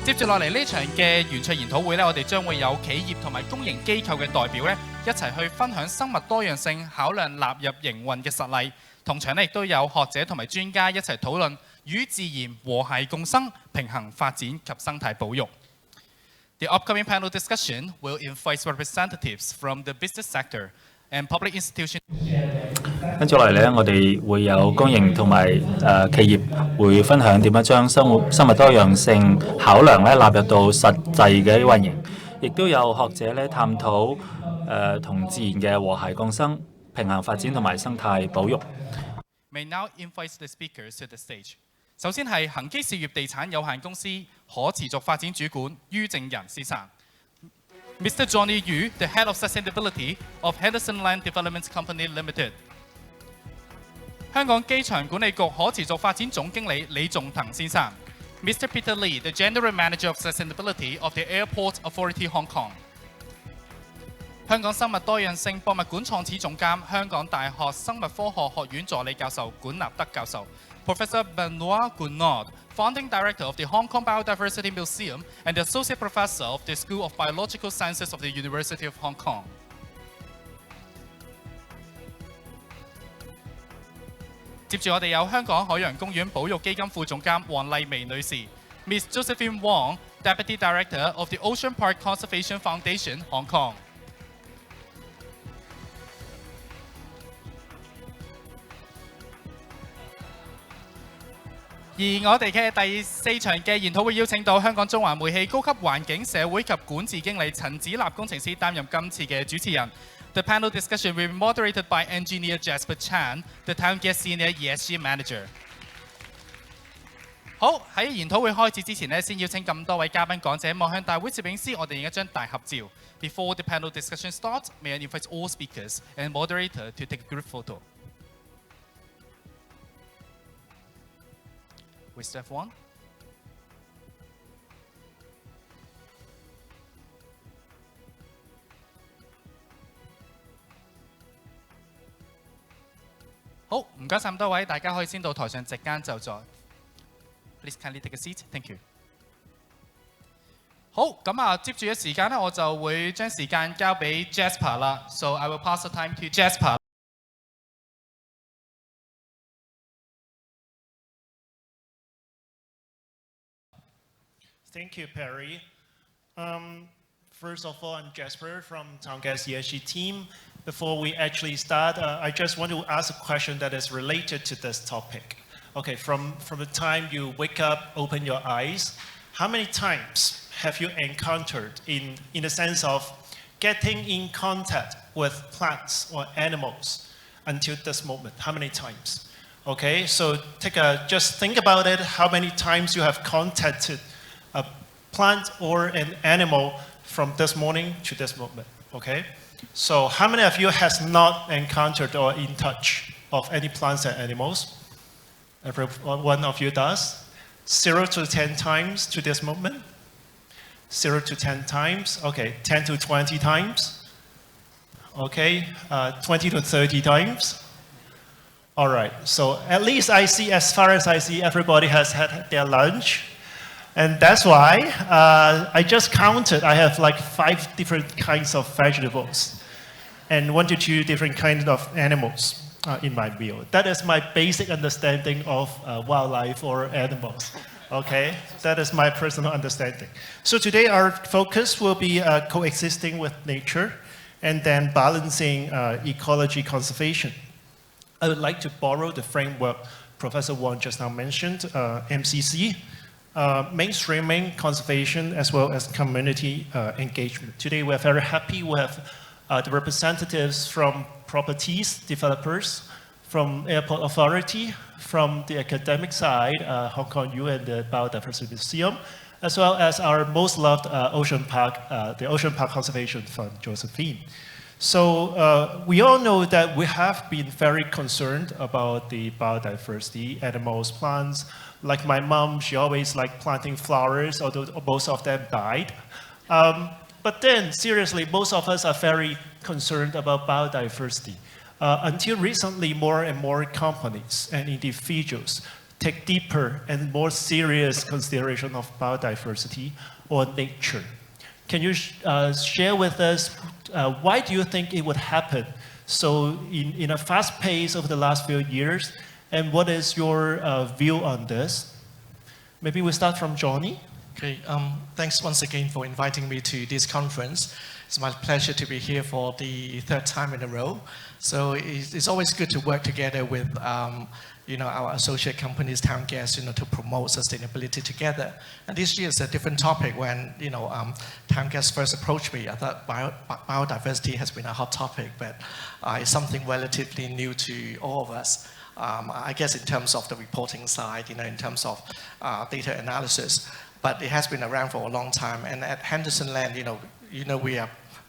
接住落嚟呢場嘅圓桌研討會咧，我哋將會有企業同埋公營機構嘅代表咧，一齊去分享生物多樣性考量納入營運嘅實例。同場咧亦都有學者同埋專家一齊討論與自然和諧共生、平衡發展及生態保育。The upcoming panel discussion will invite representatives from the business sector and public institutions。跟住落嚟咧，我哋會有公營同埋企業會分享點樣將生物多樣性考量咧納入到實際嘅運營，亦都有學者咧探討同自然嘅和諧共生、平衡發展同埋生態保育。May now invite the speakers to the stage。首先係恒基事業地產有限公司可持續發展主管於正仁先生。Mr. Johnny Yu, the Head of Sustainability of Henderson Land Development Company Limited。香港機場管理局可持續發展總經理李仲騰先生。Mr. Peter Lee, the General Manager of Sustainability of the Airport Authority Hong Kong。香港生物多樣性博物館創始總監、香港大學生物科學學院助理教授管立德教授 ，Professor Benoit Gounod, Founding Director of the Hong Kong Biodiversity Museum and the Associate Professor of the School of Biological Sciences of the University of Hong Kong。接住我哋有香港海洋公園保育基金副總監黃麗薇女士 ，Miss Josephine Wong, Deputy Director of the Ocean Park Conservation Foundation, Hong Kong。而我哋嘅第4場嘅研討會邀請到香港中華煤氣高級環境、社會及管治經理陳子立工程師擔任今次嘅主持人。The panel discussion will be moderated by Engineer Jasper Chan, the Town Gas Senior ESG Manager。好，喺研討會開始之前呢，先邀請咁多位嘉賓講者望向大會攝影師，我哋影一張大合照。Before the panel discussion starts, may I invite all speakers and moderator to take a group photo. With step 1。好，唔該晒咁多位，大家可以先到台上席間就座。Please kindly take a seat. Thank you。好，咁啊，接住嘅時間呢，我就會將時間交俾 Jasper 啦。So I will pass the time to Jasper。Thank you, Perry. First of all, I'm Jasper from Town Gas ESG team. Before we actually start, I just want to ask a question that is related to this topic. Okay, from the time you wake up, open your eyes, how many times have you encountered in the sense of getting in contact with plants or animals until this moment? How many times? Okay, so just think about it, how many times you have contacted a plant or an animal from this morning to this moment, okay? So how many of you has not encountered or in touch of any plants and animals? Every one of you does. 0 to 10 times to this moment? 0 to 10 times, okay, 10 to 20 times? Okay, 20 to 30 times? All right, so at least as far as I see, everybody has had their lunch. And that's why I just counted, I have like 5 different kinds of vegetables and 1 to 2 different kinds of animals in my meal. That is my basic understanding of wildlife or animals. Okay, that is my personal understanding. So today our focus will be coexisting with nature and then balancing ecology conservation. I would like to borrow the framework Professor Wong just now mentioned, MCC. Mainstreaming conservation as well as community engagement. Today we are very happy we have the representatives from properties, developers, from Airport Authority, from the academic side, Hong Kong U and the Biodiversity Museum, as well as our most loved Ocean Park, the Ocean Park Conservation Fund, Josephine. So we all know that we have been very concerned about the biodiversity, animals, plants. Like my mom, she always liked planting flowers, although most of them died. But then, seriously, most of us are very concerned about biodiversity. Until recently, more and more companies and individuals take deeper and more serious consideration of biodiversity or nature. Can you share with us why do you think it would happen so in a fast pace over the last few years, and what is your view on this? Maybe we start from Johnny. Okay, thanks once again for inviting me to this conference. It's my pleasure to be here for the third time in a row. So it's always good to work together with our associate companies, Town Gas, to promote sustainability together. And this year is a different topic. When Town Gas first approached me, I thought biodiversity has been a hot topic, but it's something relatively new to all of us. I guess in terms of the reporting side, in terms of data analysis, but it has been around for a long time. And at Henderson Land,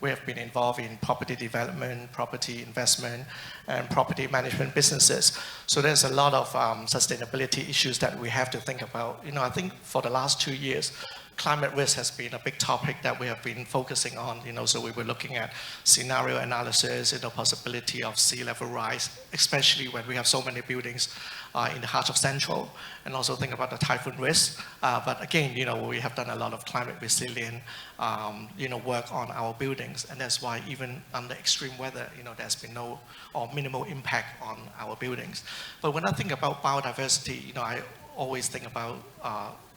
we have been involved in property development, property investment, and property management businesses. So there's a lot of sustainability issues that we have to think about. I think for the last 2 years, climate risk has been a big topic that we have been focusing on. So we were looking at scenario analysis, possibility of sea level rise, especially when we have so many buildings in the heart of Central, and also think about the typhoon risk. But again, we have done a lot of climate resilient, work on our buildings, and that's why even under extreme weather, there's been no or minimal impact on our buildings. But when I think about biodiversity, I always think about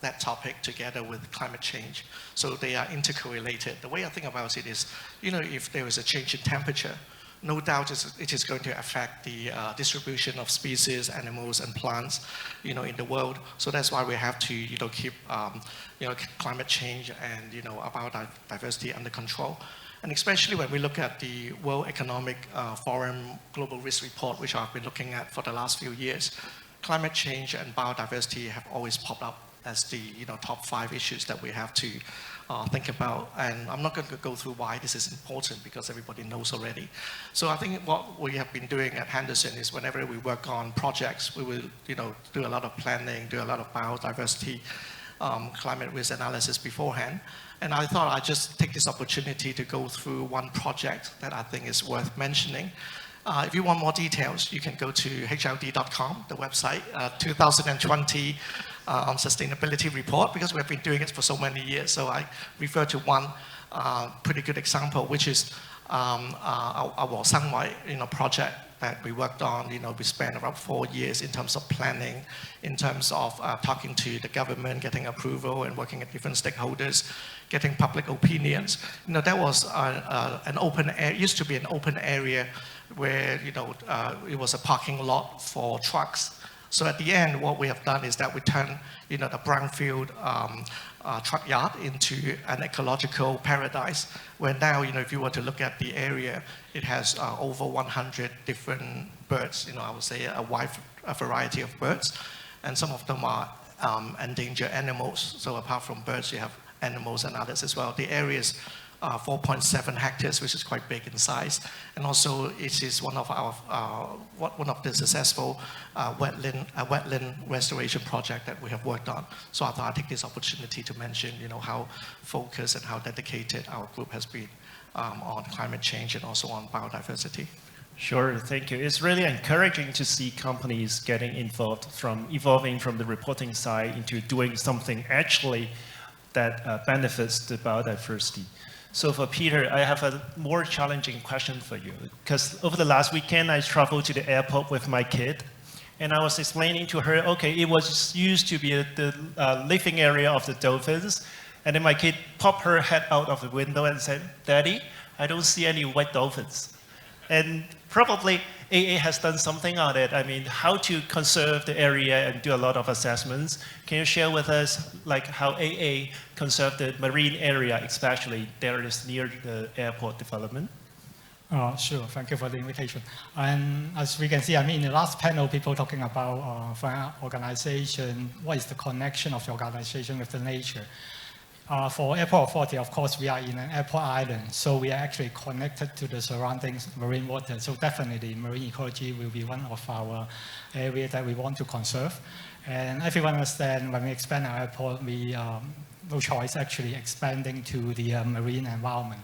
that topic together with climate change. So they are intercorrelated. The way I think about it is, if there is a change in temperature, no doubt it is going to affect the distribution of species, animals, and plants, in the world. So that's why we have to, keep, climate change and, biodiversity under control. And especially when we look at the World Economic Forum Global Risk Report, which I've been looking at for the last few years, climate change and biodiversity have always popped up as the top 5 issues that we have to think about. And I'm not going to go through why this is important because everybody knows already. So I think what we have been doing at Henderson is whenever we work on projects, we will do a lot of planning, do a lot of biodiversity, climate risk analysis beforehand. And I thought I'd just take this opportunity to go through one project that I think is worth mentioning. If you want more details, you can go to hld.com, the website, 2020 sustainability report, because we've been doing it for so many years. So I refer to one pretty good example, which is our Sunway project that we worked on. We spent about 4 years in terms of planning, in terms of talking to the government, getting approval, and working with different stakeholders, getting public opinions. That was an open area, used to be an open area where it was a parking lot for trucks. So at the end, what we have done is that we turned the brownfield truck yard into an ecological paradise, where now if you were to look at the area, it has over 100 different birds. I would say a wide variety of birds, and some of them are endangered animals. So apart from birds, you have animals and others as well. The area is 4.7 hectares, which is quite big in size, and also it is one of the successful wetland restoration project that we have worked on. So I thought I'd take this opportunity to mention, how focused and how dedicated our group has been on climate change and also on biodiversity. Sure, thank you. It's really encouraging to see companies getting involved, from evolving from the reporting side into doing something actually that benefits the biodiversity. So for Peter, I have a more challenging question for you, because over the last weekend, I traveled to the airport with my kid, and I was explaining to her, okay, it was used to be the living area of the dolphins, and then my kid popped her head out of the window and said, "Daddy, I don't see any white dolphins." And probably AA has done something on it. I mean, how to conserve the area and do a lot of assessments. Can you share with us how AA conserve the marine area, especially there is near the airport development? Sure, thank you for the invitation. And as we can see, in the last panel, people talking about for our organization, what is the connection of the organization with the nature? For Airport Authority, of course, we are in an airport island, so we are actually connected to the surrounding marine water. So definitely, marine ecology will be one of our areas that we want to conserve. And everyone understands when we expand our airport, we no choice actually expanding to the marine environment.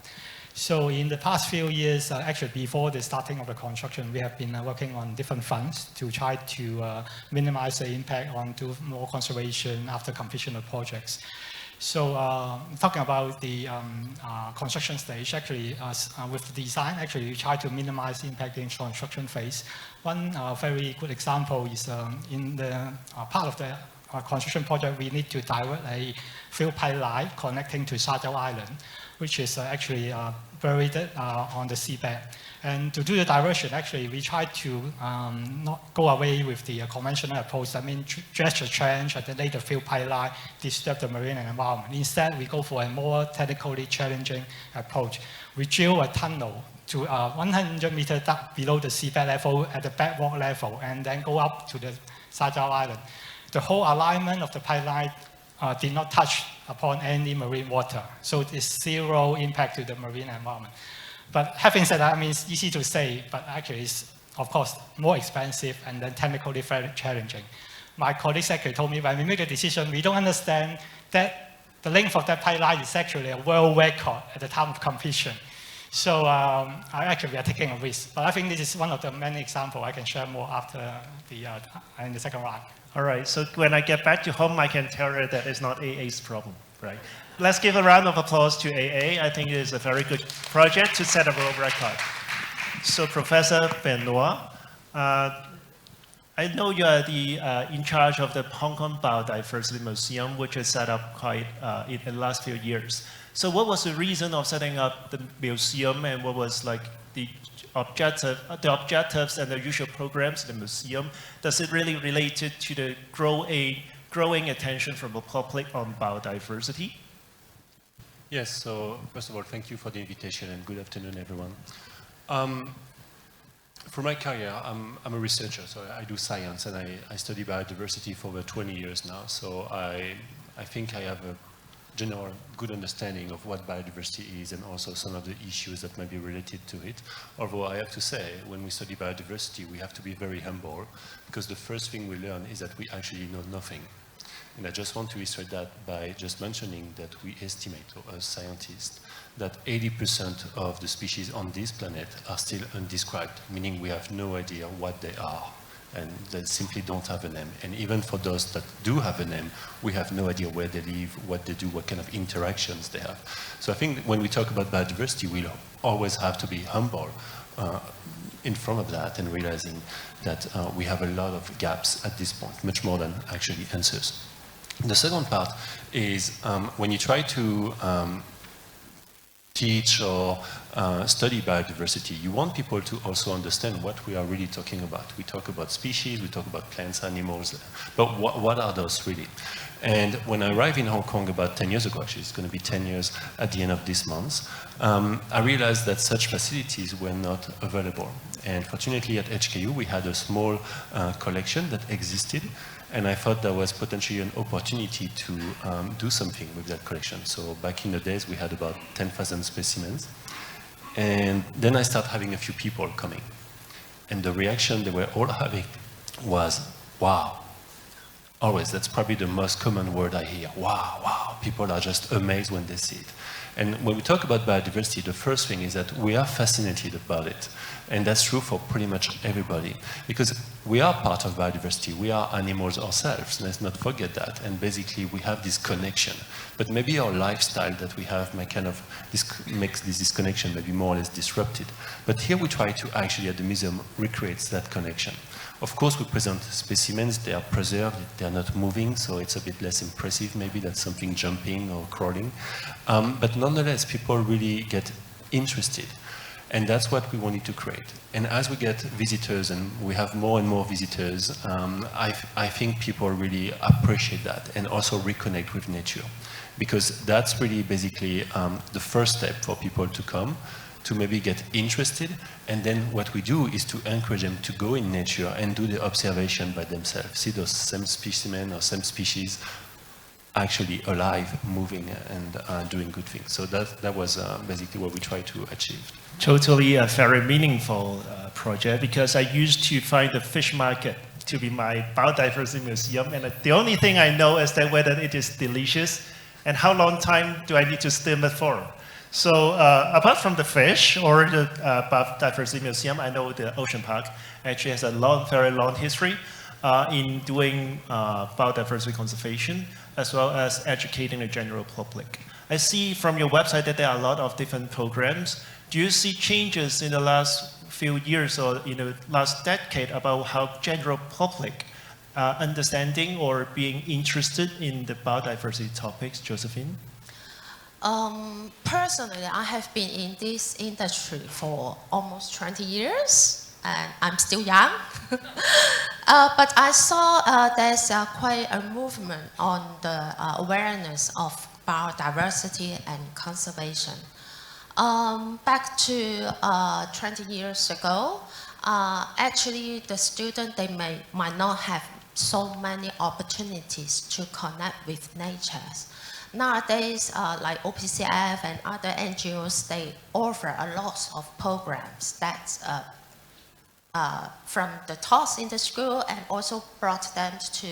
So in the past few years, actually before the starting of the construction, we have been working on different fronts to try to minimize the impact on do more conservation after completion of projects. So talking about the construction stage, actually with the design, actually we try to minimize the impact in construction phase. One very good example is in the part of the construction project, we need to divert a fuel pipeline connecting to Sa Chau Island, which is actually buried on the seabed. And to do the diversion, actually, we try to not go away with the conventional approach. That means dredge the trench and then lay the fuel pipeline, disturb the marine environment. Instead, we go for a more technically challenging approach. We drill a tunnel to 100 meters below the seabed level at the bedrock level, and then go up to the Sa Chau Island. The whole alignment of the pipeline did not touch upon any marine water. So it's zero impact to the marine environment. But having said that, I mean, it's easy to say, but actually it's, of course, more expensive and then technically very challenging. My colleagues actually told me when we make a decision, we don't understand that the length of that pipeline is actually a world record at the time of completion. So actually we are taking a risk. But I think this is one of the many examples. I can share more after in the second round. All right, so when I get back to home, I can tell her that it's not AA's problem, right? Let's give a round of applause to AA. I think it is a very good project to set a world record. So Professor Benoit, I know you are in charge of the Hong Kong Biodiversity Museum, which is set up quite in the last few years. So what was the reason of setting up the museum, and what was like the objectives and the usual programs in the museum? Does it really relate to the growing attention from the public on biodiversity? Yes, so first of all, thank you for the invitation and good afternoon, everyone. For my career, I'm a researcher, so I do science and I study biodiversity for over 20 years now. So I think I have a general good understanding of what biodiversity is and also some of the issues that might be related to it. Although I have to say, when we study biodiversity, we have to be very humble, because the first thing we learn is that we actually know nothing. And I just want to illustrate that by just mentioning that we estimate, as scientists, that 80% of the species on this planet are still undescribed, meaning we have no idea what they are, and they simply don't have a name. And even for those that do have a name, we have no idea where they live, what they do, what kind of interactions they have. So I think when we talk about biodiversity, we'll always have to be humble in front of that and realizing that we have a lot of gaps at this point, much more than actually answers. The second part is when you try to teach or study biodiversity, you want people to also understand what we are really talking about. We talk about species, we talk about plants, animals, but what are those really? And when I arrived in Hong Kong about 10 years ago, actually it's going to be 10 years at the end of this month, I realized that such facilities were not available. And fortunately at HKU we had a small collection that existed, and I thought there was potentially an opportunity to do something with that collection. So back in the days, we had about 10,000 specimens. And then I started having a few people coming. And the reaction they were all having was, wow. Always, that's probably the most common word I hear. Wow, wow. People are just amazed when they see it. And when we talk about biodiversity, the first thing is that we are fascinated about it. And that's true for pretty much everybody. Because we are part of biodiversity. We are animals ourselves. Let's not forget that. And basically, we have this connection. But maybe our lifestyle that we have makes this disconnection maybe more or less disrupted. But here we try to actually, at the museum, recreate that connection. Of course, we present specimens. They are preserved. They are not moving, so it's a bit less impressive maybe than something jumping or crawling. But nonetheless, people really get interested. And that's what we wanted to create. And as we get visitors, and we have more and more visitors, I think people really appreciate that and also reconnect with nature. Because that's really basically the first step for people to come, to maybe get interested. And then what we do is to encourage them to go in nature and do the observation by themselves, see those same specimen or same species actually alive, moving, and doing good things. So that was basically what we tried to achieve. Totally a very meaningful project, because I used to find the fish market to be my biodiversity museum, and the only thing I know is that whether it is delicious and how long time do I need to steam it for. So apart from the fish or the biodiversity museum, I know the Ocean Park actually has a very long history in doing biodiversity conservation as well as educating the general public. I see from your website that there are a lot of different programs. Do you see changes in the last few years or in the last decade about how general public understanding or being interested in the biodiversity topics, Josephine? Personally, I have been in this industry for almost 20 years, and I'm still young. But I saw there's quite a movement on the awareness of biodiversity and conservation. Back to 20 years ago, actually the students, they might not have so many opportunities to connect with nature. Nowadays, like OPCF and other NGOs, they offer a lot of programs that from the talks in the school and also brought them to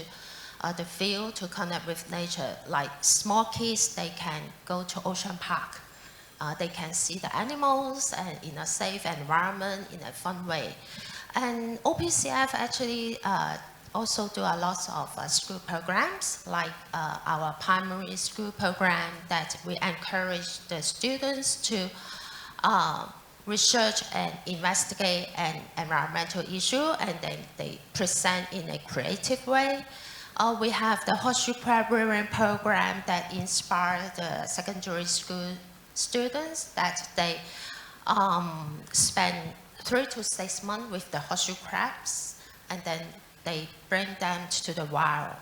the field to connect with nature. Like small kids, they can go to Ocean Park. They can see the animals and in a safe environment, in a fun way. And OPCF actually also do a lot of school programs, like our primary school program that we encourage the students to research and investigate an environmental issue, and then they present in a creative way. We have the Horseshoe Crab Rearing program that inspires the secondary school students that they spend 3 to 6 months with the horseshoe crabs, and then they bring them to the wild,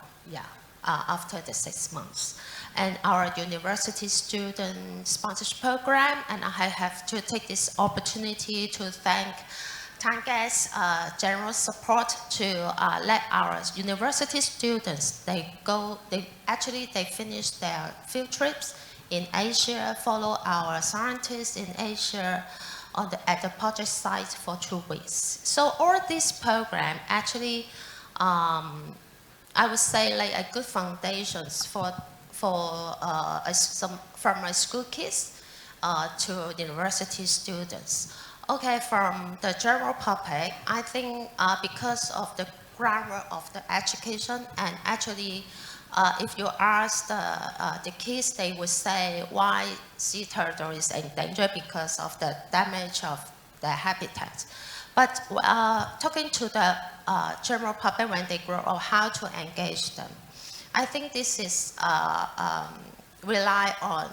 after the 6 months. And our university student sponsorship program, and I have to take this opportunity to thank Tanga's general support to let our university students, they finish their field trips in Asia, follow our scientists in Asia at the project site for 2 weeks. So all these programs actually, I would say, like a good foundations from my school kids to university students. Okay, from the general public, I think because of the groundwork of the education, and actually if you ask the kids, they would say why sea turtle is endangered because of the damage of the habitat. But talking to the general public when they grow up, how to engage them, I think this is rely on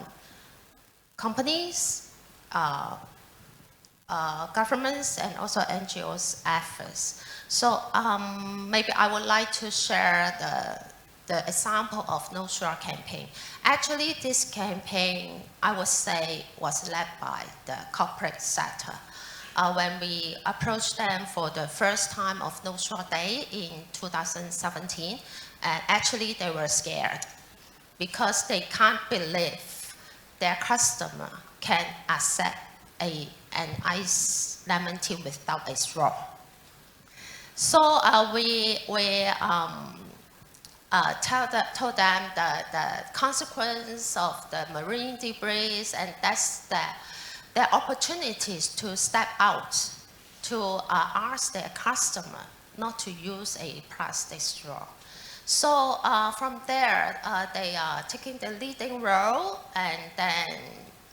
companies, governments, and also NGOs' efforts. So maybe I would like to share the example of No Straw campaign. Actually, this campaign, I would say, was led by the corporate sector. When we approached them for the first time of No Straw Day in 2017, and actually they were scared because they can't believe their customer can accept an iced lemon tea without a straw. So we told them the consequence of the marine debris, and that's the opportunities to step out to ask their customer not to use a plastic straw. So from there, they are taking the leading role, and then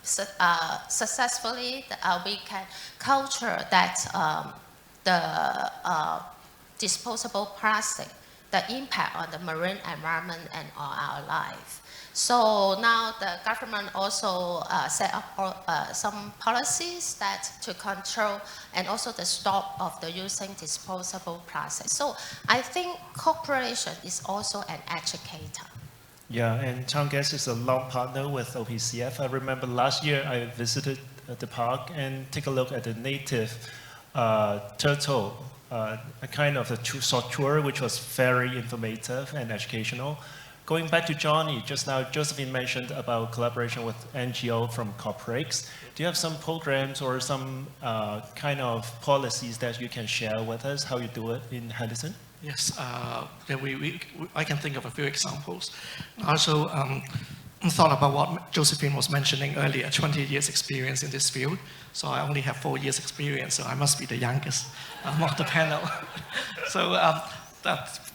successfully we can culture that the disposable plastic, the impact on the marine environment and on our life. So now the government also set up some policies that to control and also the stop of the using disposable plastic. So I think corporation is also an educator. Yeah, and Changas is a long partner with OPCF. I remember last year I visited the park and take a look at the native turtle, a kind of a short tour, which was very informative and educational. Going back to Johnny, just now Josephine mentioned about collaboration with NGO from corporates. Do you have some programs or some kind of policies that you can share with us, how you do it in Henderson? Yes, I can think of a few examples. Also, thought about what Josephine was mentioning earlier, 20 years experience in this field. So I only have 4 years experience, so I must be the youngest on the panel. So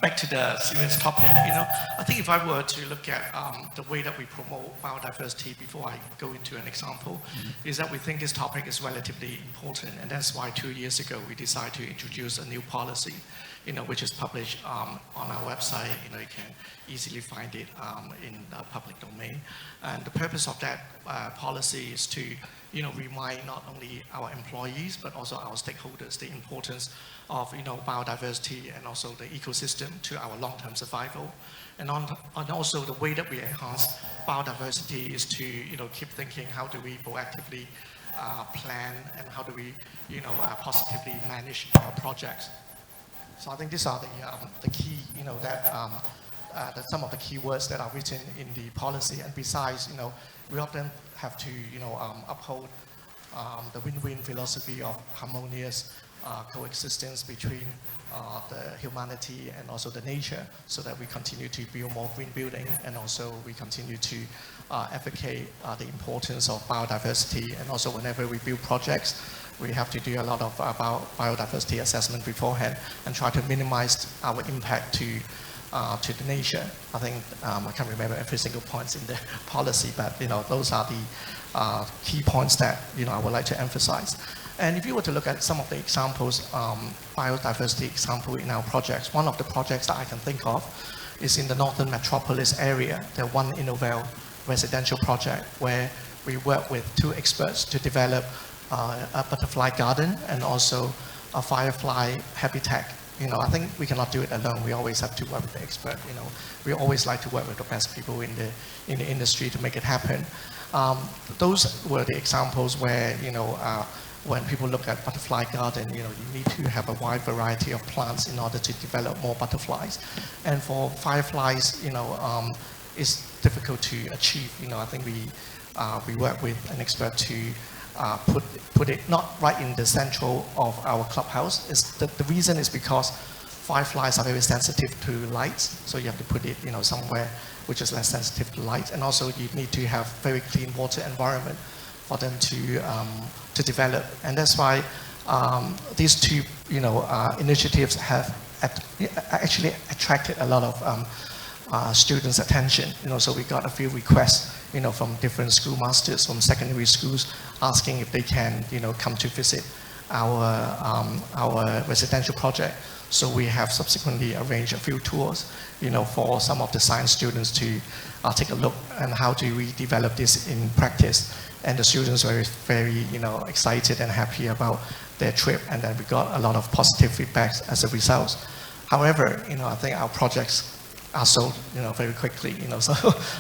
back to the serious topic, I think if I were to look at the way that we promote biodiversity before I go into an example, is that we think this topic is relatively important, and that's why 2 years ago we decided to introduce a new policy, which is published on our website. You can easily find it in the public domain. And the purpose of that policy is to remind not only our employees but also our stakeholders the importance of biodiversity and also the ecosystem to our long-term survival. And also the way that we enhance biodiversity is to keep thinking how do we proactively plan and how do we positively manage our projects. So I think these are the key that some of the key words that are written in the policy. And besides, we often have to uphold the win-win philosophy of harmonious coexistence between the humanity and also the nature, so that we continue to build more green building, and also we continue to advocate the importance of biodiversity. And also whenever we build projects, we have to do a lot of biodiversity assessment beforehand and try to minimize our impact to the nature. I think I can't remember every single point in the policy, but those are the key points that I would like to emphasize. And if you were to look at some of the examples, biodiversity example in our projects, one of the projects that I can think of is in the Northern Metropolis area, the One Innovel residential project, where we work with 2 experts to develop a butterfly garden and also a firefly habitat. I think we cannot do it alone. We always have to work with the expert. We always like to work with the best people in the industry to make it happen. Those were the examples where when people look at butterfly garden, you need to have a wide variety of plants in order to develop more butterflies. And for fireflies, it's difficult to achieve. I think we work with an expert to put it not right in the central of our clubhouse. The reason is because fireflies are very sensitive to light, so you have to put it somewhere which is less sensitive to light. And also you need to have very clean water environment for them to develop. And that's why these 2 initiatives have actually attracted a lot of students' attention. So we got a few requests from different schoolmasters from secondary schools asking if they can come to visit our residential project. So we have subsequently arranged a few tours for some of the science students to take a look and how do we develop this in practice. And the students were very excited and happy about their trip, and then we got a lot of positive feedbacks as a result. However, I think our projects are sold very quickly. So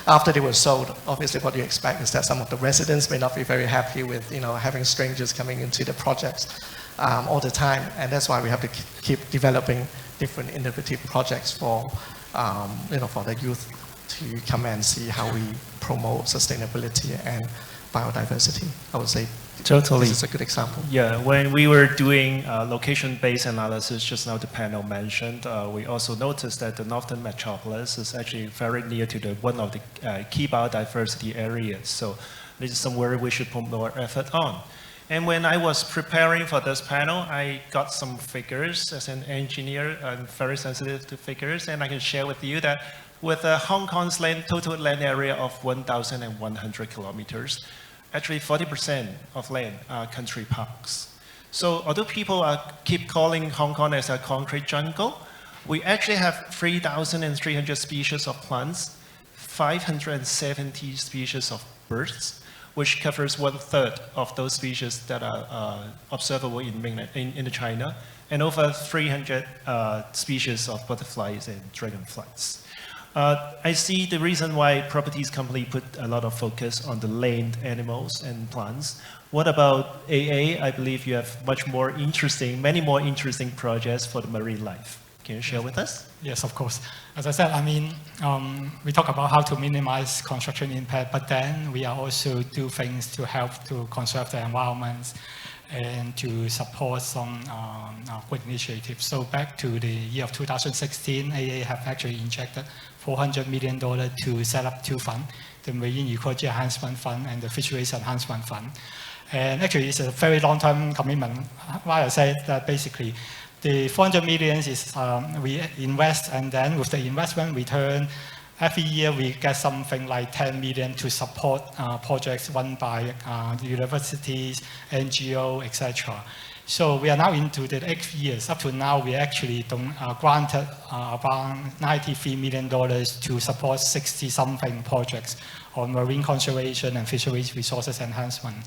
after they were sold, obviously what you expect is that some of the residents may not be very happy with having strangers coming into the projects all the time, and that's why we have to keep developing different innovative projects for for the youth to come and see how we promote sustainability and biodiversity. I would say totally. This is a good example. Yeah, when we were doing location-based analysis, just now the panel mentioned, we also noticed that the Northern Metropolis is actually very near to one of the key biodiversity areas. So this is somewhere we should put more effort on. And when I was preparing for this panel, I got some figures. As an engineer, I'm very sensitive to figures, and I can share with you that with Hong Kong's total land area of 1,100 kilometers, actually 40% of land are country parks. So although people keep calling Hong Kong as a concrete jungle, we actually have 3,300 species of plants, 570 species of birds, which covers 1/3 of those species that are observable in China, and over 300 species of butterflies and dragonflies. I see the reason why properties company put a lot of focus on the land animals and plants. What about AA? I believe you have many more interesting projects for the marine life. Can you share with us? Yes, of course. As I said, we talk about how to minimize construction impact, but then we are also do things to help to conserve the environment and to support some good initiatives. So back to the year of 2016, AA have actually injected $400 million to set up 2 funds the Marine Ecology Enhancement Fund and the Fisheries Enhancement Fund. And actually, it's a very long-term commitment. Why I say that basically, the 400 million is we invest, and then with the investment return, every year we get something like 10 million to support projects run by universities, NGO, etc. So we are now into the 8 years. Up to now, we actually granted around $93 million to support 60-something projects on marine conservation and fisheries resources enhancement.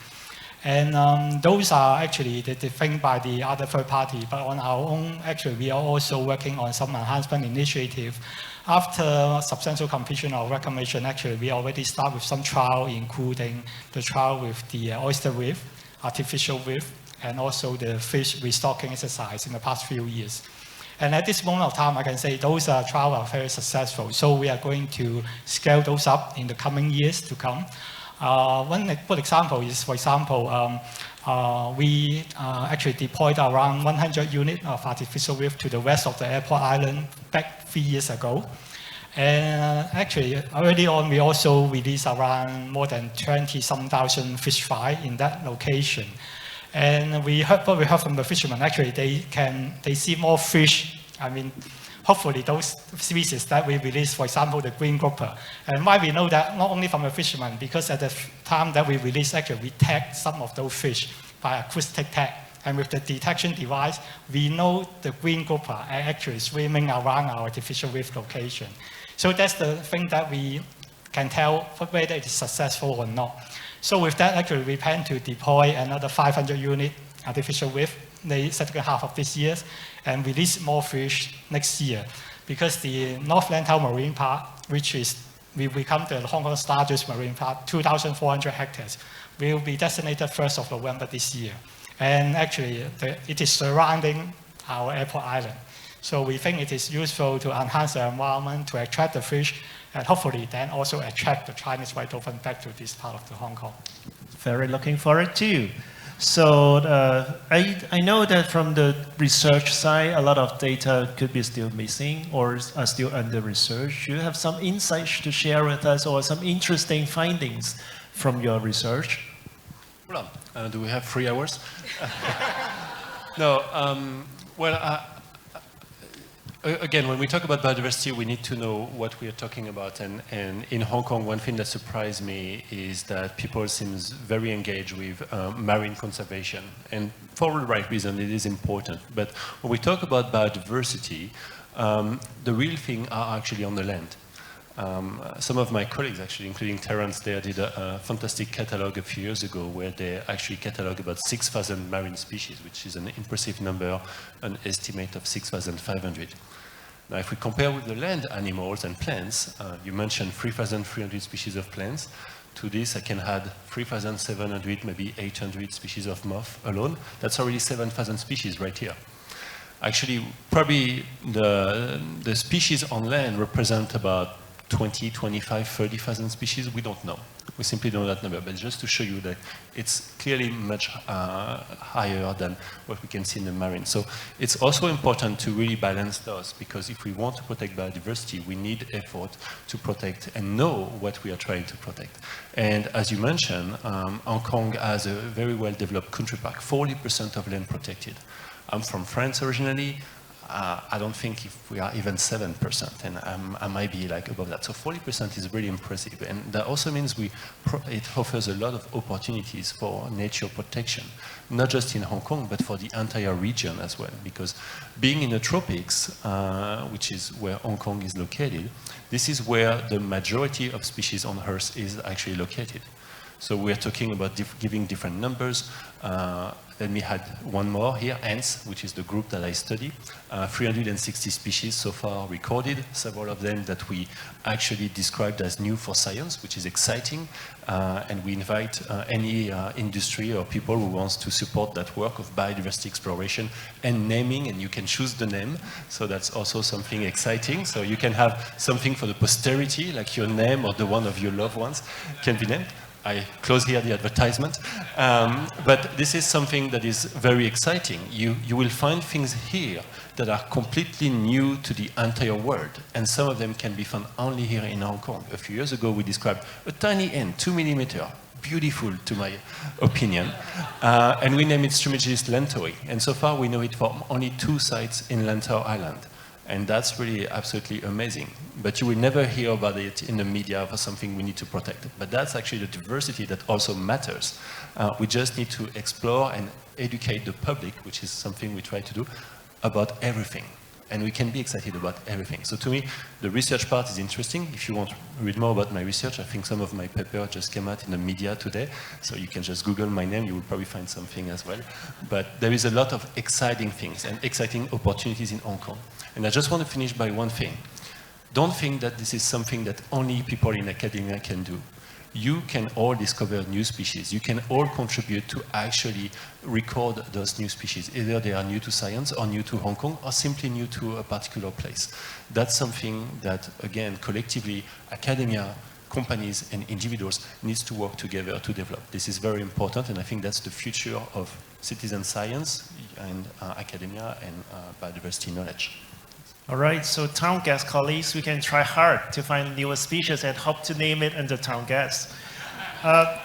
And those are actually the thing by the other third party. But on our own, actually, we are also working on some enhancement initiative. After substantial completion of reclamation, actually, we already start with some trial, including the trial with the oyster reef, artificial reef, and also the fish restocking exercise in the past few years. And at this moment of time, I can say those trials are very successful. So we are going to scale those up in the coming years to come. One good example is, for example, we actually deployed around 100 units of artificial reef to the west of the airport island back 3 years ago. And actually, early on, we also released around more than 20-some thousand fish fry in that location. And what we heard from the fishermen, actually, they see more fish. I mean, hopefully those species that we release, for example, the green grouper. And why we know that? Not only from the fishermen, because at the time that we release, actually, we tag some of those fish by acoustic tag. And with the detection device, we know the green grouper are actually swimming around our artificial reef location. So that's the thing that we can tell whether it is successful or not. So with that, actually, we plan to deploy another 500 unit artificial reef in the second half of this year and release more fish next year. Because the North Lantau Marine Park, which is will become the Hong Kong's largest marine park, 2,400 hectares, will be designated 1st of November this year. And actually, it is surrounding our airport island. So we think it is useful to enhance the environment, to attract the fish, and hopefully then also attract the Chinese white dolphin back to this part of the Hong Kong. Very looking forward too. So I know that from the research side, a lot of data could be still missing or are still under research. Do you have some insights to share with us or some interesting findings from your research? Well, do we have 3 hours? No, again, when we talk about biodiversity, we need to know what we are talking about. And in Hong Kong, one thing that surprised me is that people seem very engaged with marine conservation. And for the right reason, it is important. But when we talk about biodiversity, the real thing are actually on the land. Some of my colleagues, actually, including Terence there, did a fantastic catalog a few years ago where they actually cataloged about 6,000 marine species, which is an impressive number, an estimate of 6,500. Now, if we compare with the land animals and plants, you mentioned 3,300 species of plants. To this, I can add 3,700, maybe 800 species of moth alone. That's already 7,000 species right here. Actually, probably the species on land represent about 20, 25, 30,000 species, we don't know. We simply don't know that number, but just to show you that it's clearly much higher than what we can see in the marine. So it's also important to really balance those, because if we want to protect biodiversity, we need effort to protect and know what we are trying to protect. And as you mentioned, Hong Kong has a very well-developed country park, 40% of land protected. I'm from France originally. I don't think if we are even 7%, and I might be like above that. So 40% is really impressive, and that also means it offers a lot of opportunities for nature protection, not just in Hong Kong, but for the entire region as well. Because being in the tropics, which is where Hong Kong is located, this is where the majority of species on Earth is actually located. So we're talking about giving different numbers. Let me add one more here, ants, which is the group that I study. 360 species so far recorded, several of them that we actually described as new for science, which is exciting. And we invite any industry or people who wants to support that work of biodiversity exploration and naming, and you can choose the name. So that's also something exciting. So you can have something for the posterity, like your name or the one of your loved ones can be named. I close here the advertisement. But this is something that is very exciting. You will find things here that are completely new to the entire world, and some of them can be found only here in Hong Kong. A few years ago, we described a tiny ant, 2 millimeter, beautiful to my opinion, and we named it Strumigis lentori. And so far, we know it from only 2 sites in Lantau Island. And that's really absolutely amazing. But you will never hear about it in the media for something we need to protect. But that's actually the diversity that also matters. We just need to explore and educate the public, which is something we try to do, about everything. And we can be excited about everything. So to me, the research part is interesting. If you want to read more about my research, I think some of my papers just came out in the media today. So you can just Google my name, you will probably find something as well. But there is a lot of exciting things and exciting opportunities in Hong Kong. And I just want to finish by one thing. Don't think that this is something that only people in academia can do. You can all discover new species. You can all contribute to actually record those new species. Either they are new to science or new to Hong Kong or simply new to a particular place. That's something that, again, collectively, academia, companies and individuals needs to work together to develop. This is very important, and I think that's the future of citizen science and academia and biodiversity knowledge. All right, so town gas colleagues, we can try hard to find newer species and hope to name it under town gas.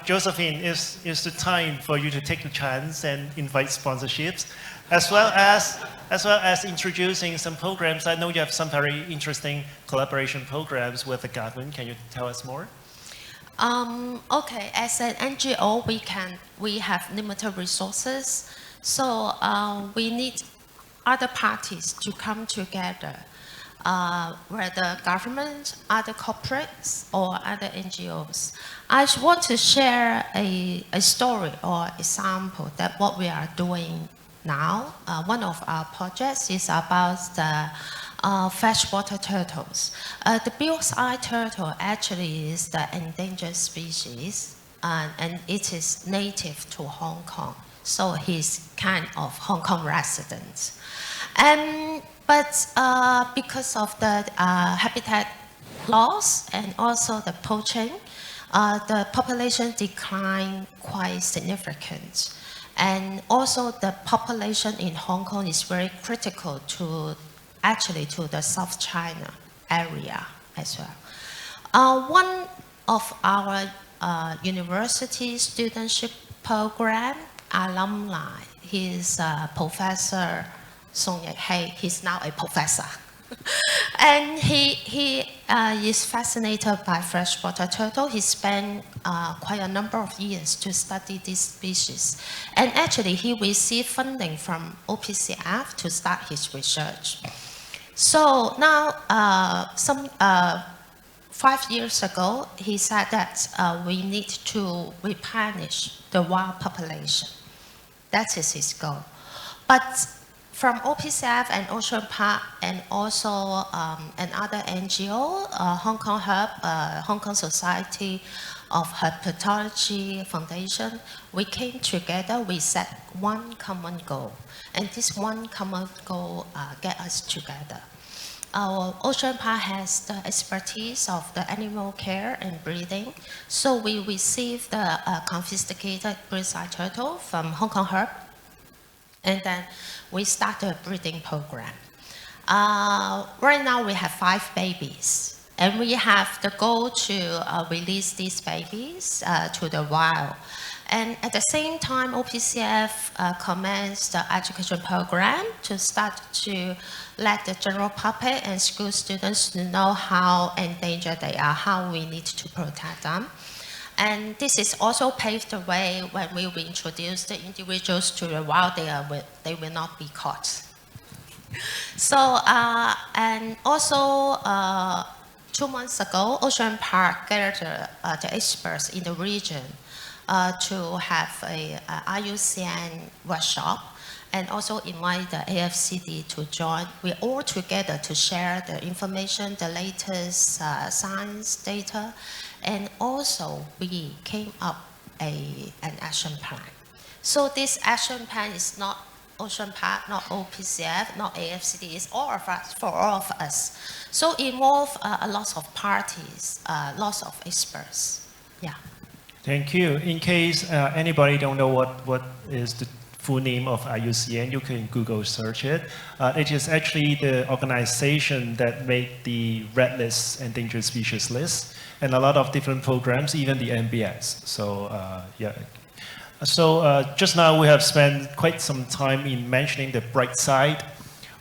Josephine, is the time for you to take the chance and invite sponsorships, as well as introducing some programs. I know you have some very interesting collaboration programs with the government. Can you tell us more? Okay, as an NGO, we have limited resources, so we need other parties to come together, whether government, other corporates, or other NGOs. I want to share a story or example that what we are doing now. One of our projects is about the freshwater turtles. The Bill's eye turtle actually is the endangered species, and it is native to Hong Kong. So he's kind of Hong Kong resident. But because of the habitat loss and also the poaching, the population decline quite significant. And also the population in Hong Kong is very critical to the South China area as well. One of our university studentship program alumni, he's Professor Song Yek-hei. He's now a professor. And he is fascinated by freshwater turtle. He spent quite a number of years to study this species. And actually, he received funding from OPCF to start his research. So now, 5 years ago, he said that we need to replenish the wild population. That is his goal. But from OPCF and Ocean Park and also another NGO, Hong Kong Herb, Hong Kong Society of Herpetology Foundation, we came together, we set one common goal. And this one common goal get us together. Our Ocean Park has the expertise of the animal care and breeding. So we received the confiscated Bill's eye turtle from Hong Kong Herb. And then we started a breeding program. Right now we have 5 babies. And we have the goal to release these babies to the wild. And at the same time, OPCF commenced the education program to start to let the general public and school students to know how endangered they are, how we need to protect them. And this is also paved the way when we will introduce the individuals to the wild, they will not be caught. So, and also 2 months ago, Ocean Park gathered the experts in the region to have a IUCN workshop and also invite the AFCD to join. We're all together to share the information, the latest science data, and also we came up an action plan. So this action plan is not Ocean Park, not OPCF, not AFCD, it's all of us, for all of us. So involve a lot of parties, lots of experts, yeah. Thank you. In case anybody don't know what is the full name of IUCN, you can Google search it. It is actually the organization that made the red list, endangered species list, and a lot of different programs, even the NBS. So yeah. So just now we have spent quite some time in mentioning the bright side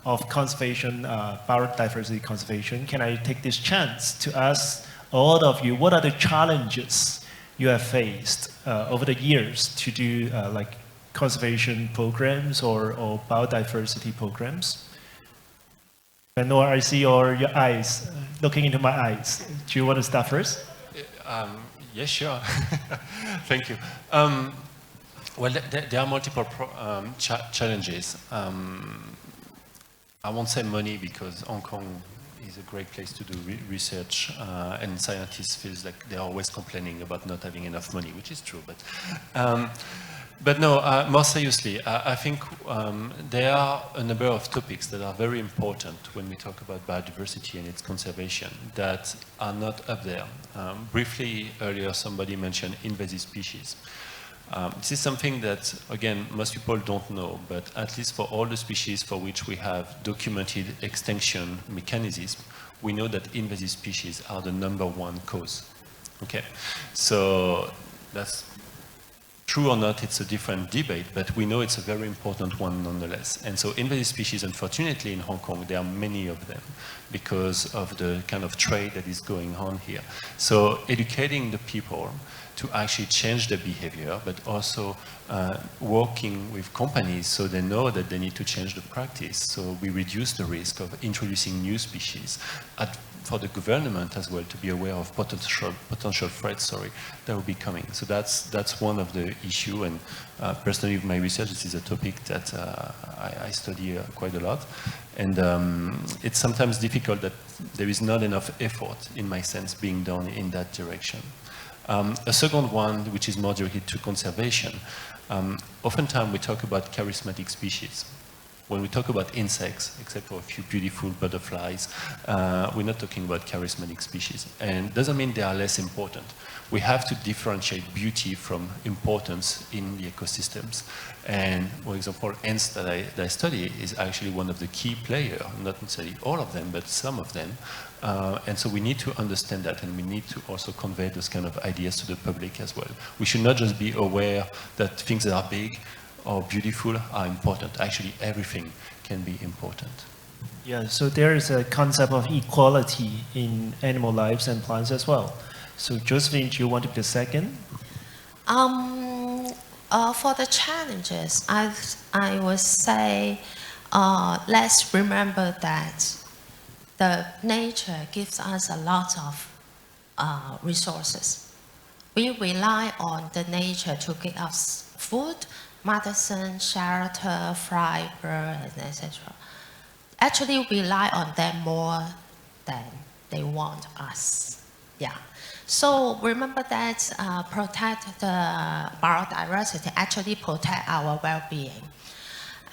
of conservation, biodiversity conservation. Can I take this chance to ask all of you, what are the challenges you have faced over the years to do like conservation programs or biodiversity programs? Noah, I see your eyes, looking into my eyes. Do you want to start first? Yes, sure. Thank you. Well, there are multiple challenges. I won't say money because Hong Kong is a great place to do research, and scientists feel like they're always complaining about not having enough money, which is true. But no, more seriously, I think there are a number of topics that are very important when we talk about biodiversity and its conservation that are not up there. Briefly, earlier somebody mentioned invasive species. This is something that, again, most people don't know, but at least for all the species for which we have documented extinction mechanisms, we know that invasive species are the #1 cause. Okay, so that's true or not, it's a different debate, but we know it's a very important one nonetheless. And so invasive species, unfortunately, in Hong Kong, there are many of them because of the kind of trade that is going on here. So educating the people to actually change their behavior, but also working with companies so they know that they need to change the practice. So we reduce the risk of introducing new species. For the government as well to be aware of potential threats, that will be coming. So that's one of the issue. And personally, with my research, this is a topic that I study quite a lot. And it's sometimes difficult that there is not enough effort, in my sense, being done in that direction. A second one, which is more directed to conservation, oftentimes we talk about charismatic species. When we talk about insects, except for a few beautiful butterflies, we're not talking about charismatic species. And doesn't mean they are less important. We have to differentiate beauty from importance in the ecosystems. And for example, ants that I study is actually one of the key players, not necessarily all of them, but some of them. And so we need to understand that, and we need to also convey those kind of ideas to the public as well. We should not just be aware that things that are big or beautiful are important. Actually, everything can be important. Yeah, so there is a concept of equality in animal lives and plants as well. So Josephine, do you want to be the second? For the challenges, I would say let's remember that the nature gives us a lot of resources. We rely on the nature to give us food, medicine, shelter, fiber, etc. Actually, we rely on them more than they want us. Yeah. So remember that protect the biodiversity actually protect our well-being.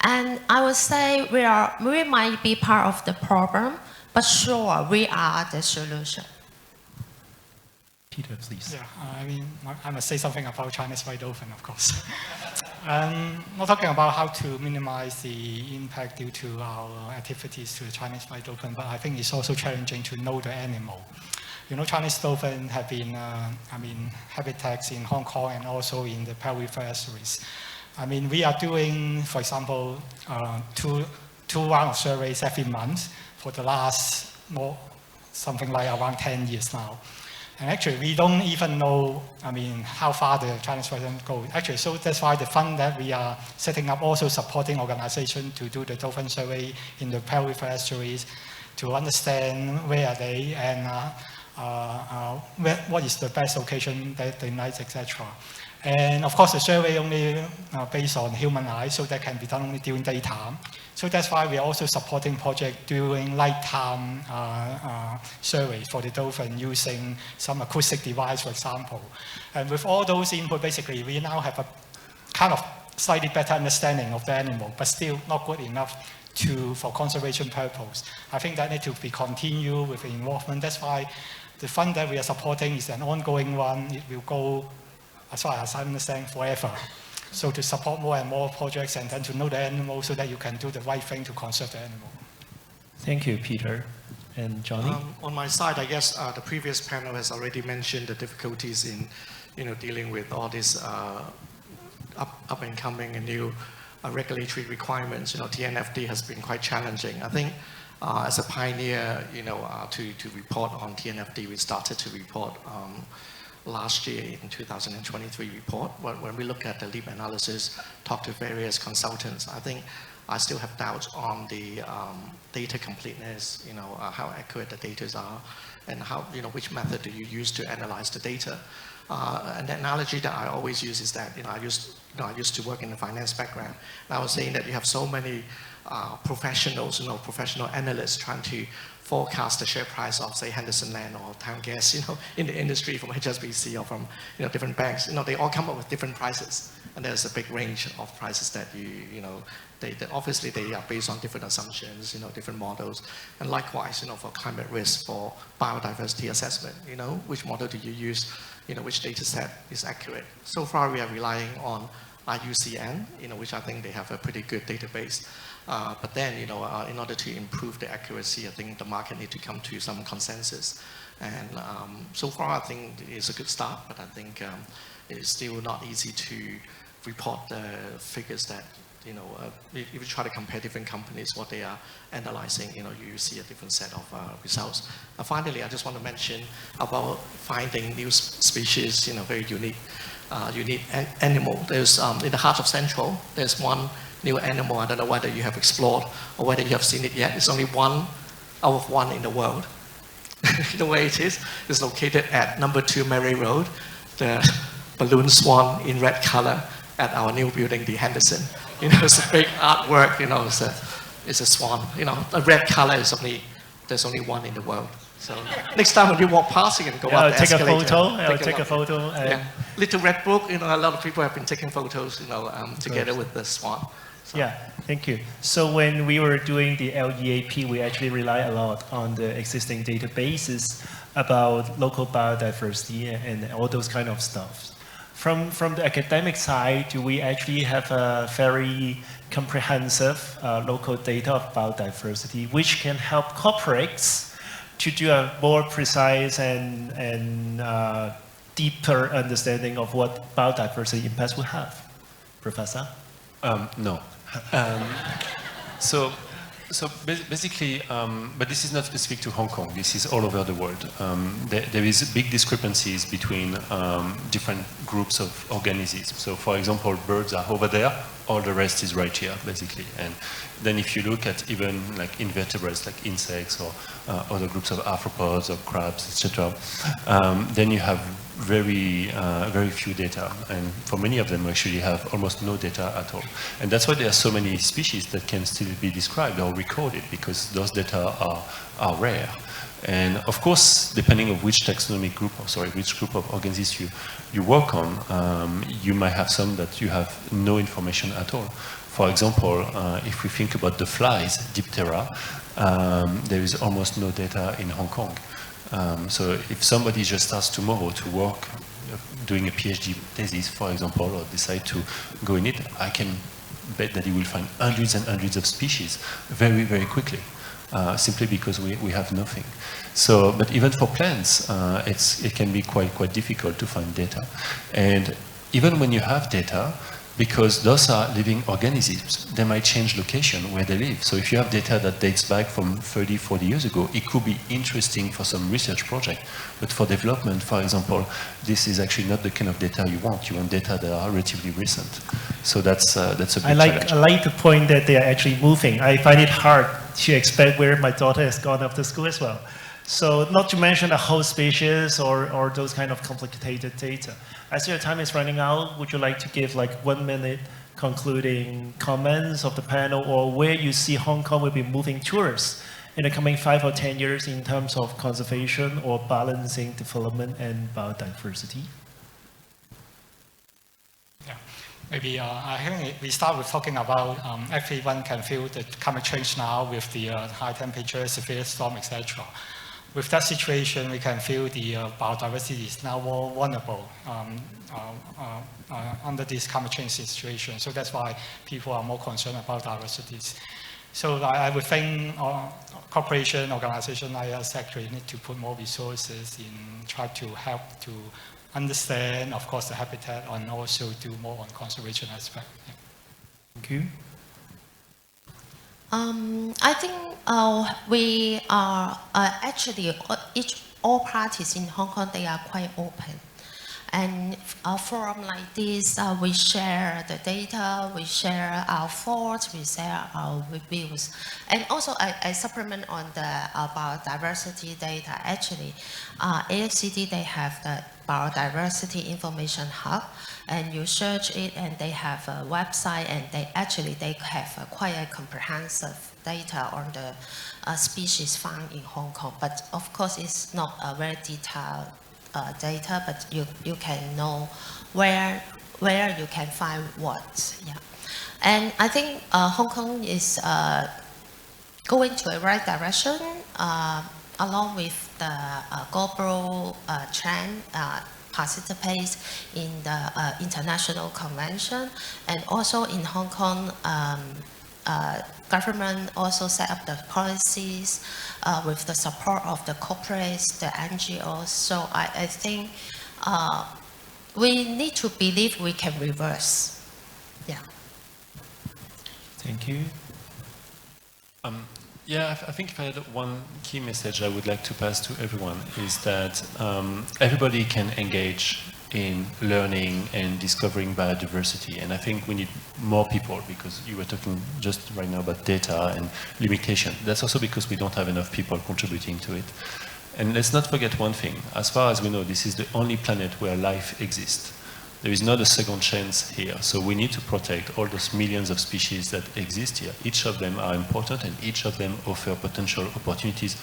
And I would say we might be part of the problem, but sure, we are the solution. Peter, please. Yeah, I mean, I must say something about Chinese white dolphin, of course. Not talking about how to minimize the impact due to our activities to the Chinese white dolphin, but I think it's also challenging to know the animal. You know, Chinese dolphin have been, habitats in Hong Kong and also in the Pearl River estuaries. I mean, we are doing, for example, two rounds of surveys every month for the last something like around 10 years now. And actually, we don't even know, how far the Chinese white dolphin go. Actually, so that's why the fund that we are setting up also supporting organizations to do the dolphin survey in the Pearl River estuaries to understand where are they and what is the best location that they like, etc. And of course, the survey only based on human eye, so that can be done only during daytime. So that's why we are also supporting project during nighttime survey for the dolphin using some acoustic device, for example. And with all those input, basically, we now have a kind of slightly better understanding of the animal, but still not good enough for conservation purpose. I think that needs to be continued with the involvement. That's why the fund that we are supporting is an ongoing one. It will go as far as I understand, forever. So to support more and more projects and then to know the animal so that you can do the right thing to conserve the animal. Thank you, Peter. And Johnny? On my side, I guess the previous panel has already mentioned the difficulties in, dealing with all these up and coming and new regulatory requirements. TNFD has been quite challenging. I think as a pioneer, to report on TNFD, we started to report last year in 2023 report. When we look at the leap analysis, talk to various consultants, I think I still have doubts on the data completeness, how accurate the data are, and how, which method do you use to analyze the data. And the analogy that I always use is that, I used to work in the finance background. And I was saying that you have so many professionals, professional analysts trying to forecast the share price of, say, Henderson Land or Town Gas, in the industry from HSBC or from, different banks. They all come up with different prices. And there's a big range of prices that obviously they are based on different assumptions, different models. And likewise, for climate risk, for biodiversity assessment, which model do you use, which data set is accurate. So far, we are relying on IUCN, which I think they have a pretty good database. But then, in order to improve the accuracy, I think the market need to come to some consensus. And so far, I think it's a good start, but I think it's still not easy to report the figures that, if you try to compare different companies, what they are analyzing, you see a different set of results. Finally, I just want to mention about finding new species, very unique animal. There's, in the heart of Central, there's one new animal. I don't know whether you have explored or whether you have seen it yet. It's only one out of one in the world. You know where it is? It's located at number 2 Mary Road, the balloon swan in red color at our new building, the Henderson. It's a big artwork, it's a swan. The red color is there's only one in the world. So next time when you walk past, you can go up the escalator. Take a photo. Little red book, a lot of people have been taking photos, together with the swan. So. Yeah, thank you. So when we were doing the LEAP, we actually rely a lot on the existing databases about local biodiversity and all those kind of stuff. From the academic side, do we actually have a very comprehensive local data of biodiversity, which can help corporates to do a more precise and deeper understanding of what biodiversity impacts will have? Professor? No. So basically, but this is not specific to Hong Kong. This is all over the world. There is big discrepancies between different groups of organisms. So, for example, birds are over there. All the rest is right here, basically. And then if you look at even like invertebrates, like insects or other groups of arthropods or crabs, etc., then you have very few data, and for many of them we actually have almost no data at all. And that's why there are so many species that can still be described or recorded, because those data are rare. And of course, depending on which taxonomic group, which group of organisms you work on, you might have some that you have no information at all. For example, if we think about the flies, Diptera, there is almost no data in Hong Kong. So if somebody just starts tomorrow to work, doing a PhD thesis, for example, or decide to go in it, I can bet that he will find hundreds and hundreds of species very quickly, simply because we have nothing. So, but even for plants, it can be quite difficult to find data. And even when you have data, because those are living organisms, they might change location where they live. So if you have data that dates back from 30, 40 years ago, it could be interesting for some research project. But for development, for example, this is actually not the kind of data you want. You want data that are relatively recent. So that's a big challenge. I like the point that they are actually moving. I find it hard to expect where my daughter has gone after school as well. So not to mention a whole species or those kind of complicated data. I see your time is running out. Would you like to give like 1 minute concluding comments of the panel, or where you see Hong Kong will be moving towards in the coming 5 or 10 years in terms of conservation or balancing development and biodiversity? Yeah, maybe I think we start with talking about everyone can feel the climate change now with the high temperature, severe storm, etc. with that situation, we can feel the biodiversity is now more vulnerable under this climate change situation. So that's why people are more concerned about diversities. So I would think corporation, organization like us actually need to put more resources in try to help to understand, of course, the habitat and also do more on conservation aspect. Yeah. Thank you. I think we are actually all parties in Hong Kong, they are quite open. And a forum like this, we share the data, we share our thoughts, we share our reviews. And also I supplement on the biodiversity data. Actually, AFCD, they have the biodiversity information hub, and you search it and they have a website, and they have quite a comprehensive data on the species found in Hong Kong. But of course, it's not a very detailed data, but you can know where you can find what. Yeah. And I think Hong Kong is going to the right direction along with the global trend. Participates in the international convention, and also in Hong Kong, government also set up the policies with the support of the corporates, the NGOs. So I think we need to believe we can reverse. Yeah. Thank you. Yeah, I think if I had one key message I would like to pass to everyone is that everybody can engage in learning and discovering biodiversity. And I think we need more people, because you were talking just right now about data and limitation. That's also because we don't have enough people contributing to it. And let's not forget one thing. As far as we know, this is the only planet where life exists. There is not a second chance here. So we need to protect all those millions of species that exist here. Each of them are important, and each of them offer potential opportunities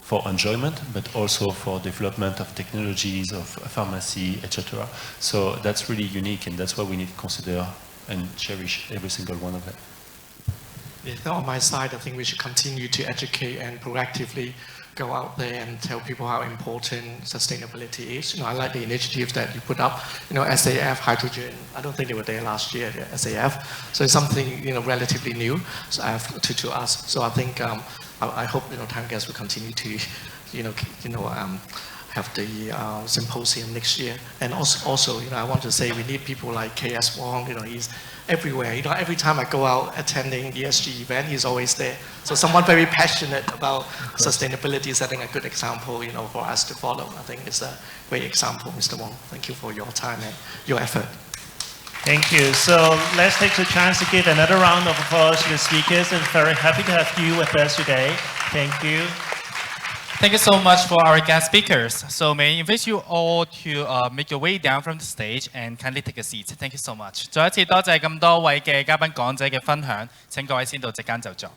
for enjoyment, but also for development of technologies, of pharmacy, etc. So that's really unique, and that's why we need to consider and cherish every single one of them. Yeah, on my side, I think we should continue to educate and proactively go out there and tell people how important sustainability is. I like the initiatives that you put up. SAF, hydrogen. I don't think they were there last year, the SAF. So it's something relatively new to us. So I think I hope Tangas will continue to have the symposium next year. And also I want to say we need people like KS Wong. He's everywhere. Every time I go out attending ESG event, he's always there. So someone very passionate about sustainability, setting a good example, for us to follow. I think it's a great example, Mr. Wong. Thank you for your time and your effort. Thank you. So let's take the chance to give another round of applause to the speakers. I'm very happy to have you with us today. Thank you. Thank you so much for our guest speakers. So may I invite you all to make your way down from the stage and kindly take a seat. Thank you so much. 再一次多謝咁多位嘅嘉賓講者嘅分享，請各位先到席間就座。